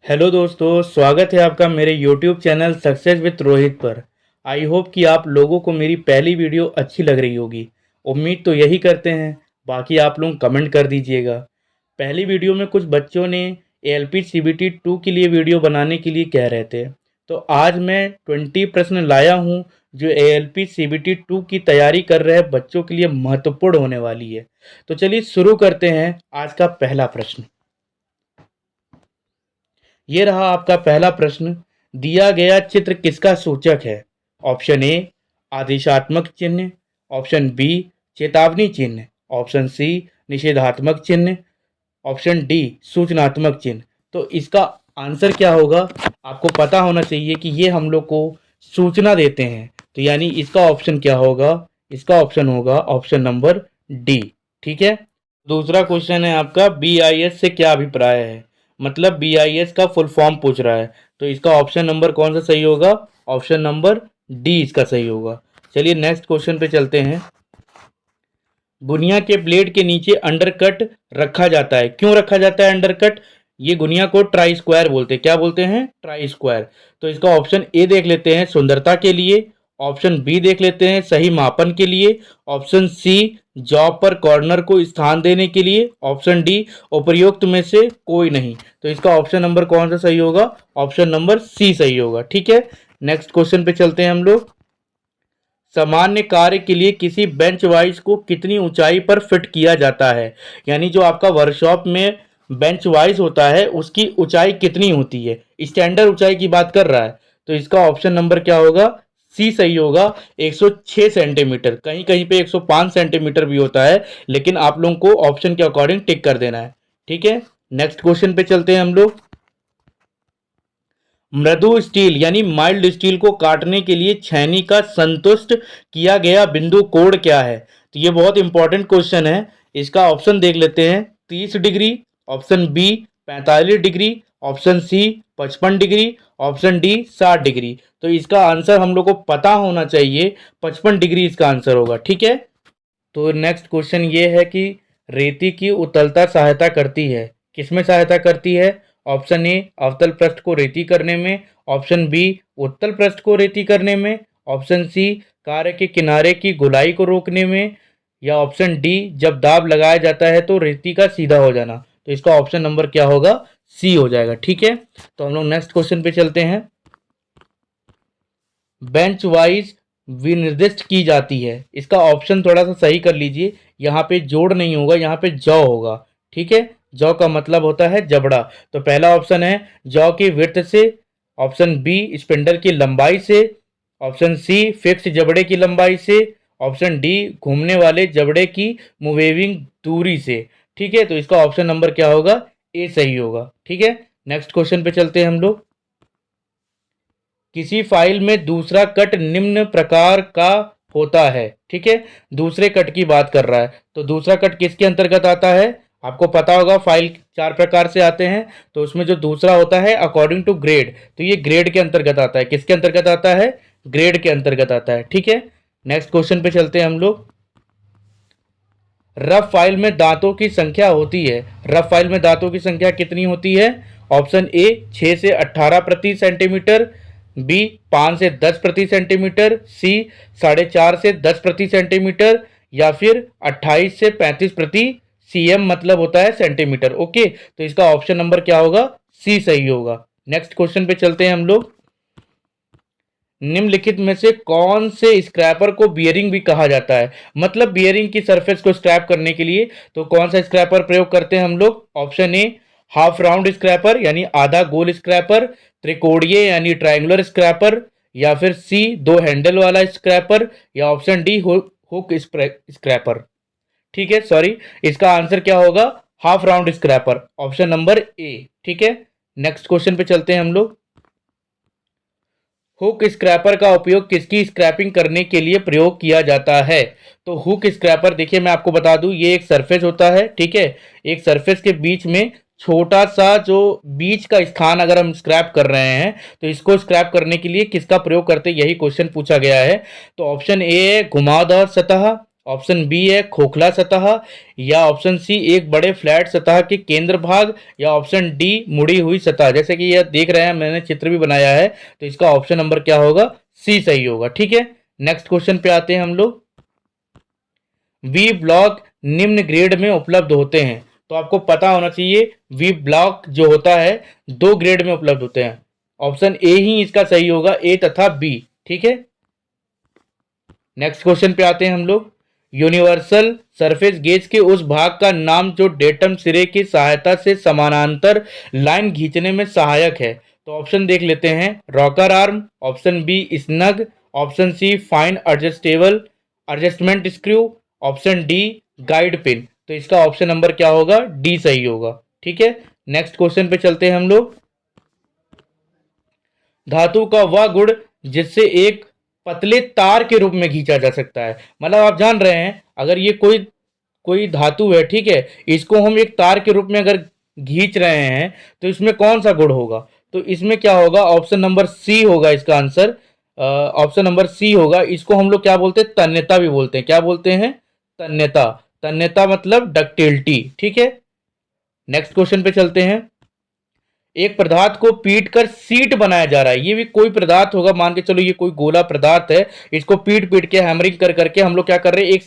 Hello दोस्तों, स्वागत है आपका मेरे YouTube channel success with Rohit पर। आई होप कि आप लोगों को मेरी पहली वीडियो अच्छी लग रही होगी। उम्मीद तो यही करते हैं, बाकी आप लोग कमेंट कर दीजिएगा। पहली वीडियो में कुछ बच्चों ने ALP CBT 2 के लिए वीडियो बनाने के लिए कह रहे थे, तो आज मैं 20 प्रश्न लाया हूँ जो ALP CBT 2 की तैयारी कर रहे बच्चों के लिए महत्वपूर्ण होने वाली है। तो चलिए शुरू करते हैं आज का पहला प्रश्न। ये रहा आपका पहला प्रश्न। दिया गया चित्र किसका सूचक है? ऑप्शन ए आदेशात्मक चिन्ह, ऑप्शन बी चेतावनी चिन्ह, ऑप्शन सी निषेधात्मक चिन्ह, ऑप्शन डी सूचनात्मक चिन्ह। तो इसका आंसर क्या होगा? आपको पता होना चाहिए कि ये हम लोग को सूचना देते हैं, तो यानी इसका ऑप्शन क्या होगा? इसका ऑप्शन होगा ऑप्शन नंबर डी। ठीक है। दूसरा क्वेश्चन है आपका, BIS से क्या अभिप्राय है? मतलब BIS का फुल फॉर्म पूछ रहा है, तो इसका ऑप्शन नंबर कौन सा सही होगा? ऑप्शन नंबर डी इसका सही होगा। चलिए नेक्स्ट क्वेश्चन पे चलते हैं। गुनिया के ब्लेड के नीचे अंडरकट रखा जाता है, क्यों रखा जाता है अंडरकट? ये गुनिया को ट्राई स्क्वायर बोलते हैं। क्या बोलते हैं? Try square. तो इसका ऑप्शन ए देख लेते हैं, सुंदरता के लिए। ऑप्शन बी देख लेते हैं, सही मापन के लिए। ऑप्शन सी जॉब पर कॉर्नर को स्थान देने के लिए। ऑप्शन डी उपर्युक्त में से कोई नहीं। तो इसका ऑप्शन नंबर कौन सा सही होगा? ऑप्शन नंबर सी सही होगा। ठीक है। नेक्स्ट क्वेश्चन पे चलते हैं हम लोग। सामान्य कार्य के लिए किसी बेंच वाइज को कितनी ऊंचाई पर फिट किया जाता है? यानी जो आपका वर्कशॉप में बेंच वाइज होता है उसकी ऊंचाई कितनी होती है? स्टैंडर्ड ऊंचाई की बात कर रहा है, तो इसका ऑप्शन नंबर क्या होगा? सी सही होगा। 106 सेंटीमीटर, कहीं कहीं पे 105 सेंटीमीटर भी होता है, लेकिन आप लोगों को ऑप्शन के अकॉर्डिंग टिक कर देना है। ठीक है। नेक्स्ट क्वेश्चन पे चलते हैं हम लोग। मृदु स्टील यानी माइल्ड स्टील को काटने के लिए छेनी का संतुष्ट किया गया बिंदु कोण क्या है? तो ये बहुत इंपॉर्टेंट क्वेश्चन है। इसका ऑप्शन देख लेते हैं। 30 degree, option B 45 degree, option C 55 degree, option D 60 degree. तो इसका आंसर हम लोग को पता होना चाहिए, 55 डिग्री इसका आंसर होगा। ठीक है। तो नेक्स्ट क्वेश्चन ये है कि रेती की उतलता सहायता करती है, किसमें सहायता करती है? ऑप्शन ए अवतल पृष्ठ को रेती करने में, ऑप्शन बी उत्तल पृष्ठ को रेती करने में, ऑप्शन सी कार्य के किनारे की गोलाई को रोकने में, या ऑप्शन डी जब दाब लगाया जाता है तो रेती का सीधा हो जाना। तो इसका ऑप्शन नंबर क्या होगा? सी हो जाएगा। ठीक है। तो हम लोग नेक्स्ट क्वेश्चन पे चलते हैं। बेंच वाइज विनिर्दिष्ट की जाती है, इसका ऑप्शन थोड़ा सा सही कर लीजिए। यहाँ पे जोड़ नहीं होगा, यहाँ पे जौ होगा। ठीक है। जौ का मतलब होता है जबड़ा। तो पहला ऑप्शन है जौ की विड्थ से, ऑप्शन बी स्पिंडल की लंबाई से, ऑप्शन सी फिक्स जबड़े की लंबाई से, ऑप्शन डी घूमने वाले जबड़े की मूविंग दूरी से। ठीक है। तो इसका ऑप्शन नंबर क्या होगा? ए सही होगा। ठीक है। नेक्स्ट क्वेश्चन पे चलते हैं हम लोग। किसी फाइल में दूसरा कट निम्न प्रकार का होता है। ठीक है। दूसरे कट की बात कर रहा है, तो दूसरा कट किसके अंतर्गत आता है? आपको पता होगा फाइल 4 प्रकार से आते हैं, तो उसमें जो दूसरा होता है अकॉर्डिंग टू ग्रेड, तो ये ग्रेड के अंतर्गत आता है। किसके अंतर्गत आता है? ग्रेड के अंतर्गत आता है। ठीक है। नेक्स्ट क्वेश्चन पे चलते हैं हम लोग। रफ फाइल में दांतों की संख्या होती है, रफ फाइल में दांतों की संख्या कितनी होती है? ऑप्शन ए 6 से 18 प्रति सेंटीमीटर, बी 5 से 10 प्रति सेंटीमीटर, सी 4.5 से 10 प्रति सेंटीमीटर, या फिर 28 से 35 प्रति सीएम, मतलब होता है सेंटीमीटर। ओके। तो इसका ऑप्शन नंबर क्या होगा? सी सही होगा। नेक्स्ट क्वेश्चन पे चलते हैं हम लोग। निम्नलिखित में से कौन से स्क्रैपर को बियरिंग भी कहा जाता है? मतलब बियरिंग की सरफेस को स्क्रैप करने के लिए तो कौन सा स्क्रैपर प्रयोग करते हैं हम लोग? Option A half round scraper यानी आधा गोल स्क्रैपर, त्रिकोणीय यानी ट्रायंगुलर स्क्रैपर, या फिर सी दो हैंडल वाला स्क्रैपर, या ऑप्शन डी हुक स्क्रैपर। ठीक है, सॉरी, इसका आंसर क्या होगा? Half round scraper, option number A. ठीक है। नेक्स्ट क्वेश्चन पे चलते हैं हम लोग। हुक स्क्रैपर का उपयोग किसकी स्क्रैपिंग करने के लिए प्रयोग किया जाता है? तो हुक स्क्रैपर, देखिए मैं आपको बता दूं, ये एक सरफेस होता है। ठीक है। एक सरफेस के बीच में छोटा सा जो बीच का स्थान अगर हम स्क्रैप कर रहे हैं, तो इसको स्क्रैप करने के लिए किसका प्रयोग करते हैं, यही क्वेश्चन पूछा गया है। तो ऑप्शन ए है घुमावदार सतह, ऑप्शन बी है खोखला सतह, या ऑप्शन सी एक बड़े फ्लैट सतह के केंद्र भाग, या ऑप्शन डी मुड़ी हुई सतह। जैसे कि यह देख रहे हैं, मैंने चित्र भी बनाया है, तो इसका ऑप्शन नंबर क्या होगा, सी सही होगा। ठीक है, नेक्स्ट क्वेश्चन पे आते हैं हम लोग। वी ब्लॉक निम्न ग्रेड में उपलब्ध होते हैं, तो आपको पता होना चाहिए वी ब्लॉक जो होता है 2 ग्रेड में उपलब्ध होते हैं। ऑप्शन ए ही इसका सही होगा, ए तथा बी। ठीक है, नेक्स्ट क्वेश्चन पे आते हैं हम लोग। यूनिवर्सल सरफेस गेज के उस भाग का नाम जो डेटम सिरे की सहायता से समानांतर लाइन खींचने में सहायक है। तो ऑप्शन देख लेते हैं, rocker arm, option B snug, option C fine adjustment screw, option D guide pin. तो इसका ऑप्शन नंबर क्या होगा, डी सही होगा। ठीक है, नेक्स्ट क्वेश्चन पे चलते हैं हम लोग। धातु का वह गुण जिससे एक पतले तार के रूप में खींचा जा सकता है। मतलब आप जान रहे हैं, अगर ये कोई कोई धातु है, ठीक है, इसको हम एक तार के रूप में अगर खींच रहे हैं तो इसमें कौन सा गुण होगा, तो इसमें क्या होगा, ऑप्शन नंबर सी होगा इसका आंसर। ऑप्शन नंबर सी होगा। इसको हम लोग क्या बोलते हैं, तन्यता भी बोलते हैं। क्या बोलते हैं, तन्यता। तन्यता मतलब डक्टिलिटी। ठीक है, नेक्स्ट क्वेश्चन पे चलते हैं। एक पदार्थ को पीट कर सीट बनाया जा रहा है। ये भी कोई पदार्थ होगा, मान के चलो ये कोई गोला पदार्थ है, इसको पीट पीट के हैमरिंग कर करके हम लोग क्या कर रहे हैं, एक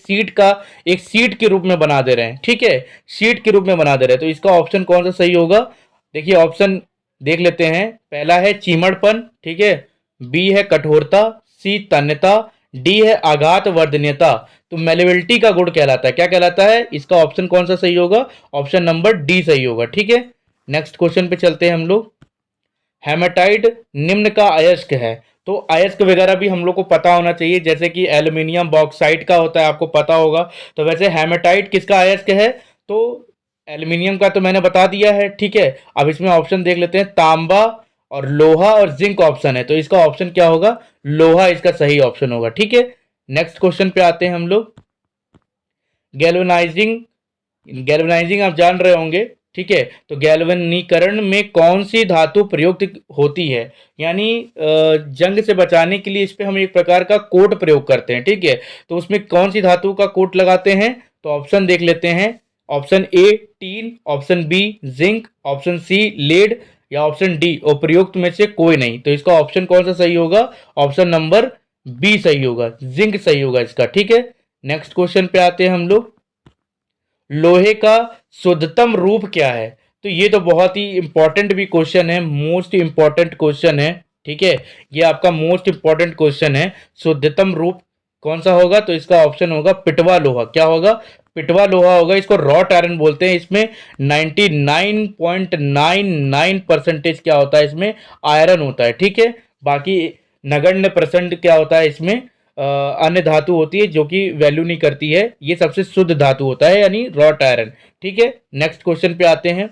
सीट के रूप में बना दे रहे हैं। ठीक है, सीट के रूप में बना दे रहे हैं। तो इसका ऑप्शन कौन सा सही होगा, देखिए ऑप्शन देख लेते हैं। पहला है चीमड़पन, ठीक है, बी है कठोरता, सी तन्यता, डी है आघात वर्धनीयता। तो मेलेबिलिटी का गुण कहलाता है, क्या कहलाता है, इसका ऑप्शन कौन सा सही होगा, ऑप्शन नंबर डी सही होगा। ठीक है, नेक्स्ट क्वेश्चन पे चलते हैं हम लोग। हेमाटाइट निम्न का अयस्क है। तो अयस्क वगैरह भी हम लोग को पता होना चाहिए, जैसे कि एल्यूमिनियम बॉक्साइट का होता है, आपको पता होगा। तो वैसे हेमाटाइट किसका अयस्क है, तो एल्यूमिनियम का तो मैंने बता दिया है। ठीक है, अब इसमें ऑप्शन देख लेते हैं, तांबा और लोहा और जिंक ऑप्शन है, तो इसका ऑप्शन क्या होगा, लोहा इसका सही ऑप्शन होगा। ठीक है, नेक्स्ट क्वेश्चन पे आते हैं हम लोग। गैल्वेनाइजिंग गैल्वेनाइजिंग आप जान रहे होंगे, ठीक है, तो गैल्वनीकरण में कौन सी धातु प्रयुक्त होती है, यानी जंग से बचाने के लिए इस पे हम एक प्रकार का कोट प्रयोग करते हैं। ठीक है, तो उसमें कौन सी धातु का कोट लगाते हैं, तो ऑप्शन देख लेते हैं। Option A tin, option B zinc, option C lead, या ऑप्शन डी उपयुक्त में से कोई नहीं। तो इसका ऑप्शन कौन सा सही होगा, ऑप्शन नंबर बी सही होगा, जिंक सही होगा इसका। ठीक है, नेक्स्ट क्वेश्चन पे आते हैं हम लोग। लोहे का शुद्धतम रूप क्या है, तो ये तो बहुत ही इंपॉर्टेंट भी क्वेश्चन है, मोस्ट इंपॉर्टेंट क्वेश्चन है। ठीक है, ये आपका मोस्ट इंपॉर्टेंट क्वेश्चन है। शुद्धतम रूप कौन सा होगा, तो इसका ऑप्शन होगा पिटवा लोहा। क्या होगा, पिटवा लोहा होगा। इसको रॉट आयरन बोलते हैं। इसमें 99.99% क्या होता है, इसमें आयरन होता है। ठीक है, बाकी नगण्य परसेंट क्या होता है, इसमें अन्य धातु होती है जो कि वैल्यू नहीं करती है। ये सबसे शुद्ध धातु होता है, यानी रॉट आयरन। ठीक है, नेक्स्ट क्वेश्चन पे आते हैं।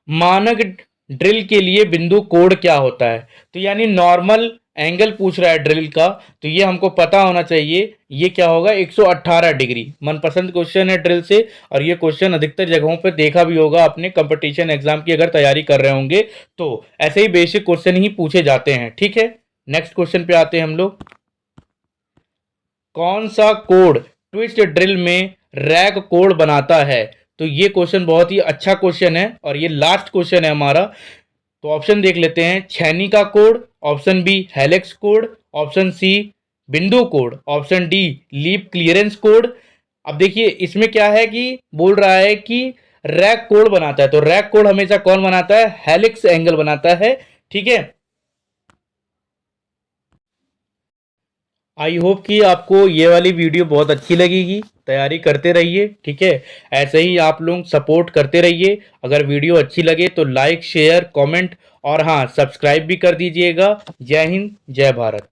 मानक ड्रिल के लिए बिंदु कोड क्या होता है, तो यानी नॉर्मल एंगल पूछ रहा है ड्रिल का, तो ये हमको पता होना चाहिए। ये क्या होगा, 118 डिग्री। मनपसंद क्वेश्चन है ड्रिल से, और ये क्वेश्चन अधिकतर जगहों पर देखा भी होगा अपने कंपटीशन एग्जाम की अगर तैयारी कर रहे होंगे तो ऐसे ही बेसिक क्वेश्चन ही पूछे जाते हैं। ठीक है, नेक्स्ट क्वेश्चन पे आते हैं हम लोग। कौन सा कोड ट्विस्ट ड्रिल में रैक कोड बनाता है, तो ये क्वेश्चन बहुत ही अच्छा क्वेश्चन है, और ये लास्ट क्वेश्चन है हमारा। तो ऑप्शन देख लेते हैं, छैनी का code, option B helix code, option C बिंदु code, option D leap clearance code. अब देखिए इसमें क्या है कि बोल रहा है कि रैक कोड बनाता है, तो रैक कोड हमेशा कौन बनाता है, हेलिक्स एंगल बनाता है। ठीक है, आई होप कि आपको ये वाली वीडियो बहुत अच्छी लगेगी। तैयारी करते रहिए, ठीक है, ऐसे ही आप लोग सपोर्ट करते रहिए। अगर वीडियो अच्छी लगे तो लाइक शेयर कमेंट और हाँ सब्सक्राइब भी कर दीजिएगा। जय हिंद, जय भारत।